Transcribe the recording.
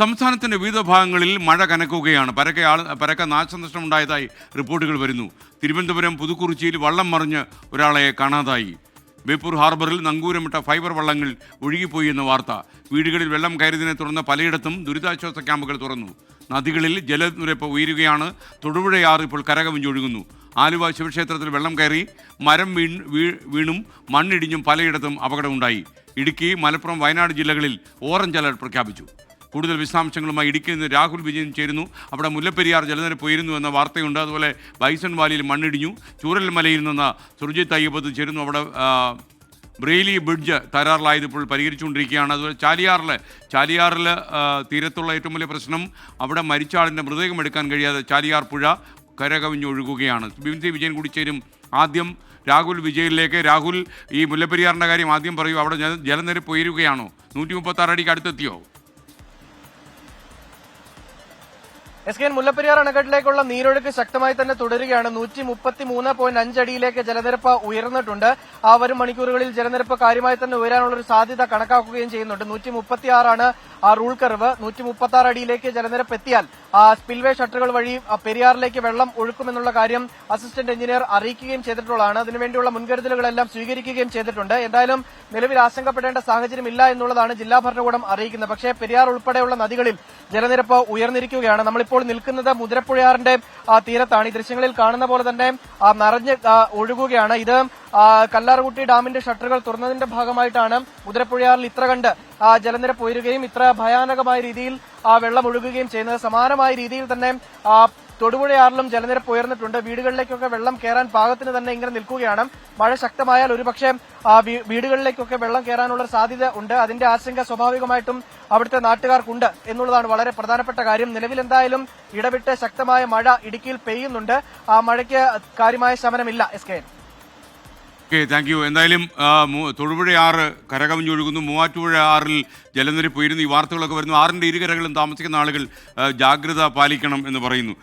സംസ്ഥാനത്തിന്റെ വിവിധ ഭാഗങ്ങളിൽ മഴ കനക്കുകയാണ്. പരക്കെ നാശനഷ്ടമുണ്ടായതായി റിപ്പോർട്ടുകൾ വരുന്നു. തിരുവനന്തപുരം പുതുക്കുറിച്ചിയിൽ വള്ളം മറിഞ്ഞ് ഒരാളെ കാണാതായി. ബേപ്പൂർ ഹാർബറിൽ നങ്കൂരമിട്ട ഫൈബർ വള്ളങ്ങൾ ഒഴുകിപ്പോയി എന്ന വാർത്ത. വീടുകളിൽ വെള്ളം കയറിയതിനെ തുടർന്ന് പലയിടത്തും ദുരിതാശ്വാസ ക്യാമ്പുകൾ തുറന്നു. നദികളിൽ ജലനിരപ്പ് ഉയരുകയാണ്. തൊടുപുഴയാറ് ഇപ്പോൾ കരകവിഞ്ഞൊഴുകുന്നു. ആലുവ ശിവക്ഷേത്രത്തിൽ വെള്ളം കയറി. മരം വീണും മണ്ണിടിഞ്ഞും പലയിടത്തും അപകടമുണ്ടായി. ഇടുക്കി, മലപ്പുറം, വയനാട് ജില്ലകളിൽ ഓറഞ്ച് അലർട്ട് പ്രഖ്യാപിച്ചു. കൂടുതൽ വിശദാംശങ്ങളുമായി ഇടുക്കിയിൽ നിന്ന് രാഹുൽ വിജയൻ ചേരുന്നു. അവിടെ മുല്ലപ്പെരിയാർ ജലനിരപ്പ് ഉയരുന്നു എന്ന വാർത്തയുണ്ട്. അതുപോലെ ബൈസൺ വാലിയിൽ മണ്ണിടിഞ്ഞു. ചൂരൽമലയിൽ നിന്ന് സുർജിത്ത് അയ്യപ്പത്ത് ചേരുന്നു. അവിടെ ബ്രെയിലി ബ്രിഡ്ജ് തകരാറിലായത് ഇപ്പോൾ പരിഹരിച്ചുകൊണ്ടിരിക്കുകയാണ്. അതുപോലെ ചാലിയാറിൽ തീരത്തുള്ള ഏറ്റവും വലിയ പ്രശ്നം അവിടെ മരിച്ച ആളിൻ്റെ മൃതദേഹം എടുക്കാൻ കഴിയാതെ ചാലിയാർ പുഴ കരകവിഞ്ഞൊഴുകുകയാണ്. ബിംസി വിജയൻ കൂടി ചേരും. ആദ്യം രാഹുൽ വിജയനിലേക്ക്. രാഹുൽ, ഈ മുല്ലപ്പെരിയാറിൻ്റെ കാര്യം ആദ്യം പറയൂ. അവിടെ ജലനിരപ്പ് ഉയരുകയാണോ? 136 അടിക്ക് അടുത്തെത്തിയോ? എസ് മുല്ലപ്പെരിയാർ അണക്കെട്ടിലേക്കുള്ള നീരൊഴുക്ക് ശക്തമായി തന്നെ തുടരുകയാണ്. 133.5 അടിയിലേക്ക് ജലനിരപ്പ് ഉയർന്നിട്ടുണ്ട്. വരും മണിക്കൂറുകളിൽ ജലനിരപ്പ് കാര്യമായി തന്നെ ഉയരാനുള്ള ഒരു സാധ്യത കണക്കാക്കുകയും ചെയ്യുന്നുണ്ട്. 136 റൂൾ കർവ്. 136 അടിയിലേക്ക് ജലനിരപ്പ് എത്തിയാൽ സ്പിൽവേ ഷട്ടറുകൾ വഴി പെരിയാറിലേക്ക് വെള്ളം ഒഴുക്കുമെന്നുള്ള കാര്യം അസിസ്റ്റന്റ് എഞ്ചിനീയർ അറിയിക്കുകയും ചെയ്തിട്ടുള്ളതാണ്. അതിനുവേണ്ടിയുള്ള മുൻകരുതലുകളെല്ലാം സ്വീകരിക്കുകയും ചെയ്തിട്ടുണ്ട്. എന്തായാലും നിലവിൽ ആശങ്കപ്പെടേണ്ട സാഹചര്യമില്ല എന്നുള്ളതാണ് ജില്ലാ ഭരണകൂടം അറിയിക്കുന്നത്. പക്ഷേ പെരിയാർ ഉൾപ്പെടെയുള്ള നദികളിൽ ജലനിരപ്പ് ഉയർന്നിരിക്കുകയാണ്. നമ്മളിപ്പോൾ നിൽക്കുന്നത് മുതിരപ്പുഴയാറിന്റെ തീരത്താണ്. ഈ ദൃശ്യങ്ങളിൽ കാണുന്ന പോലെ തന്നെ നിറഞ്ഞ് ഒഴുകുകയാണ്. ഇത് കല്ലാർകുട്ടി ഡാമിന്റെ ഷട്ടറുകൾ തുറന്നതിന്റെ ഭാഗമായിട്ടാണ് മുതിരപ്പുഴയാറിൽ ഇത്ര കണ്ട് ജലനിരപ്പ് ഉയരുകയും ഇത്ര ഭയാനകമായ രീതിയിൽ വെള്ളം ഒഴുകുകയും ചെയ്യുന്നത്. സമാനമായ രീതിയിൽ തന്നെ തൊടുപുഴയാറിലും ജലനിരപ്പ് ഉയർന്നിട്ടുണ്ട്. വീടുകളിലേക്കൊക്കെ വെള്ളം കയറാൻ പാകത്തിന് തന്നെ ഇങ്ങനെ നിൽക്കുകയാണ്. മഴ ശക്തമായാൽ ഒരുപക്ഷെ വീടുകളിലേക്കൊക്കെ വെള്ളം കയറാനുള്ള സാധ്യത ഉണ്ട്. അതിന്റെ ആശങ്ക സ്വാഭാവികമായിട്ടും അവിടുത്തെ നാട്ടുകാർക്കുണ്ട് എന്നുള്ളതാണ് വളരെ പ്രധാനപ്പെട്ട കാര്യം. നിലവിൽ എന്തായാലും ഇടവിട്ട് ശക്തമായ മഴ ഇടുക്കിയിൽ പെയ്യുന്നുണ്ട്. ആ മഴയ്ക്ക് കാര്യമായ ശമനമില്ല. എസ്. Thank you. എന്തായാലും തൊടുപുഴയാറ് കരകവിഞ്ഞൊഴുകുന്നു. മൂവാറ്റുപുഴയാറിൽ ജലനിരപ്പ് ഉയരുന്നു. ഈ വാർത്തകളൊക്കെ വരുന്നു. ആറിന്റെ ഇരുകരകളും താമസിക്കുന്ന ആളുകൾ ജാഗ്രത പാലിക്കണം എന്ന് പറയുന്നു.